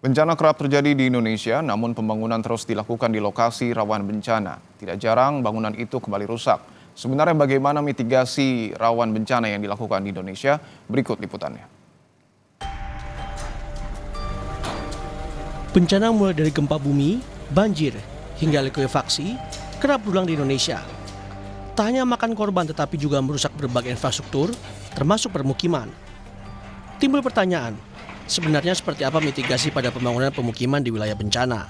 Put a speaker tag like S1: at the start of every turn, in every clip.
S1: Bencana kerap terjadi di Indonesia, namun pembangunan terus dilakukan di lokasi rawan bencana. Tidak jarang bangunan itu kembali rusak. Sebenarnya bagaimana mitigasi rawan bencana yang dilakukan di Indonesia? Berikut liputannya.
S2: Bencana mulai dari gempa bumi, banjir, hingga likuifaksi kerap berulang di Indonesia. Tak hanya makan korban tetapi juga merusak berbagai infrastruktur, termasuk permukiman. Timbul pertanyaan, sebenarnya seperti apa mitigasi pada pembangunan pemukiman di wilayah bencana?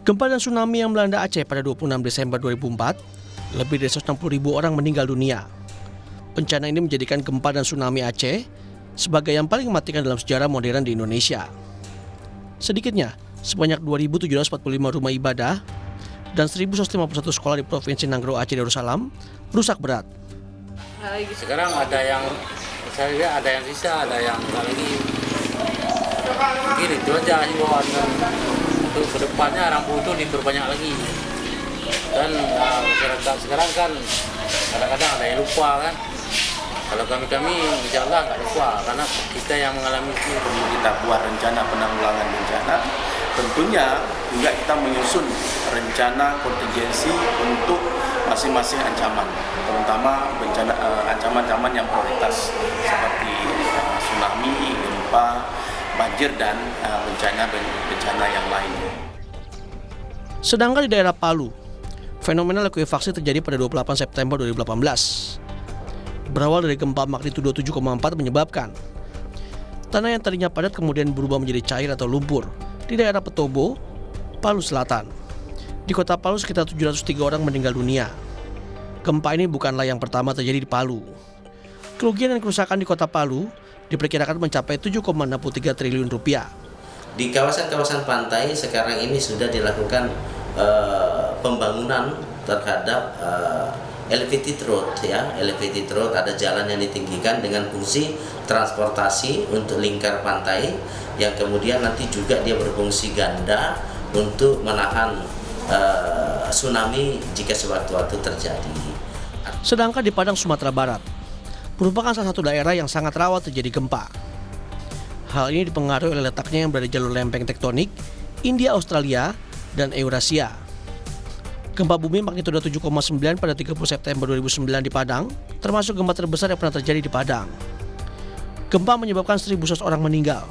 S2: Gempa dan tsunami yang melanda Aceh pada 26 Desember 2004, lebih dari 160.000 orang meninggal dunia. Bencana ini menjadikan gempa dan tsunami Aceh sebagai yang paling mematikan dalam sejarah modern di Indonesia. Sedikitnya, sebanyak 2.745 rumah ibadah dan 1.151 sekolah di Provinsi Nanggro Aceh Darussalam rusak berat.
S3: Sekarang ada yang saya lihat ada yang sisa, ada yang enggak lagi. Mungkin itu aja himbauan untuk kedepannya rambu itu diperbanyak lagi. Dan masyarakat sekarang kan kadang-kadang ada yang lupa kan. Kalau kami insya Allah nggak lupa karena kita yang mengalami itu.
S4: Kita buat rencana penanggulangan bencana, tentunya juga kita menyusun rencana kontingensi untuk masing-masing ancaman, terutama bencana ancaman-ancaman yang prioritas seperti tsunami, gempa, banjir dan bencana yang lainnya.
S2: Sedangkan di daerah Palu, fenomena likuifaksi terjadi pada 28 September 2018. Berawal dari gempa magnitudo 7,4 menyebabkan tanah yang tadinya padat kemudian berubah menjadi cair atau lumpur di daerah Petobo, Palu Selatan. Di kota Palu sekitar 703 orang meninggal dunia. Gempa ini bukanlah yang pertama terjadi di Palu. Kerugian dan kerusakan di kota Palu diperkirakan mencapai 7,63 triliun rupiah.
S5: Di kawasan-kawasan pantai sekarang ini sudah dilakukan pembangunan terhadap elevated road ya. Elevated road ada jalan yang ditinggikan dengan fungsi transportasi untuk lingkar pantai yang kemudian nanti juga dia berfungsi ganda untuk menahan tsunami jika sewaktu-waktu terjadi.
S2: Sedangkan di Padang, Sumatera Barat, merupakan salah satu daerah yang sangat rawan terjadi gempa. Hal ini dipengaruhi oleh letaknya yang berada di jalur lempeng tektonik India, Australia, dan Eurasia. Gempa bumi magnitudo 7,9 pada 30 September 2009 di Padang, termasuk gempa terbesar yang pernah terjadi di Padang. Gempa menyebabkan 1.100 orang meninggal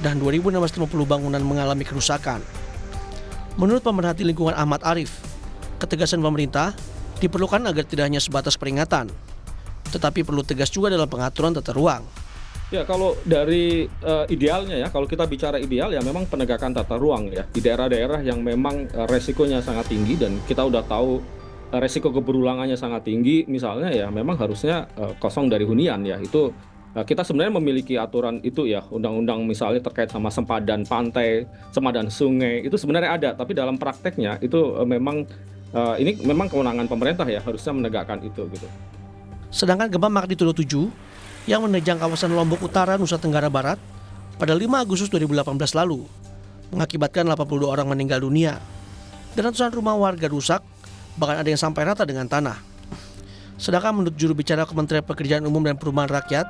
S2: dan 2.650 bangunan mengalami kerusakan. Menurut pemerhati lingkungan Ahmad Arif, ketegasan pemerintah diperlukan agar tidak hanya sebatas peringatan, tetapi perlu tegas juga dalam pengaturan tata ruang.
S6: Ya, kalau dari idealnya ya, kalau kita bicara ideal ya memang penegakan tata ruang ya di daerah-daerah yang memang resikonya sangat tinggi dan kita udah tahu resiko keberulangannya sangat tinggi, misalnya ya memang harusnya kosong dari hunian ya. Itu kita sebenarnya memiliki aturan itu ya, undang-undang misalnya terkait sama sempadan pantai, sempadan sungai itu sebenarnya ada, tapi dalam prakteknya itu memang ini memang kewenangan pemerintah ya harusnya menegakkan itu gitu.
S2: Sedangkan gempa magnitudo 7 yang menerjang kawasan Lombok Utara, Nusa Tenggara Barat pada 5 Agustus 2018 lalu mengakibatkan 82 orang meninggal dunia dan ratusan rumah warga rusak, bahkan ada yang sampai rata dengan tanah. Sedangkan menurut juru bicara Kementerian Pekerjaan Umum dan Perumahan Rakyat,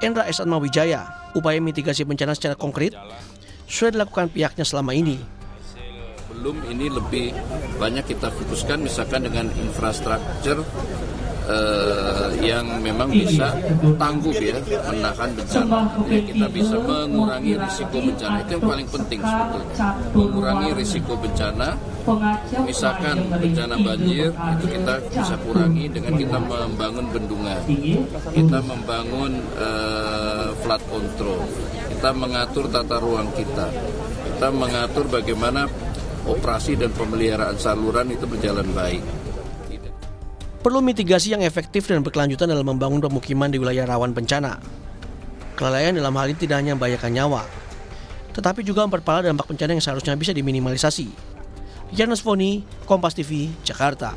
S2: Endra S. Atmawijaya, upaya mitigasi bencana secara konkret sudah dilakukan pihaknya selama ini.
S7: Belum, ini lebih banyak kita fokuskan misalkan dengan infrastruktur yang memang bisa tangguh ya, menahan bencana. Ya, kita bisa mengurangi risiko bencana, itu yang paling penting sebetulnya. Mengurangi risiko bencana, misalkan bencana banjir, itu kita bisa kurangi dengan kita membangun bendungan, kita membangun flood control, kita mengatur tata ruang kita mengatur bagaimana operasi dan pemeliharaan saluran itu berjalan baik.
S2: Perlu mitigasi yang efektif dan berkelanjutan dalam membangun pemukiman di wilayah rawan bencana. Kelalaian dalam hal ini tidak hanya membahayakan nyawa, tetapi juga memperparah dampak bencana yang seharusnya bisa diminimalisasi. Yanus Foni, Kompas TV, Jakarta.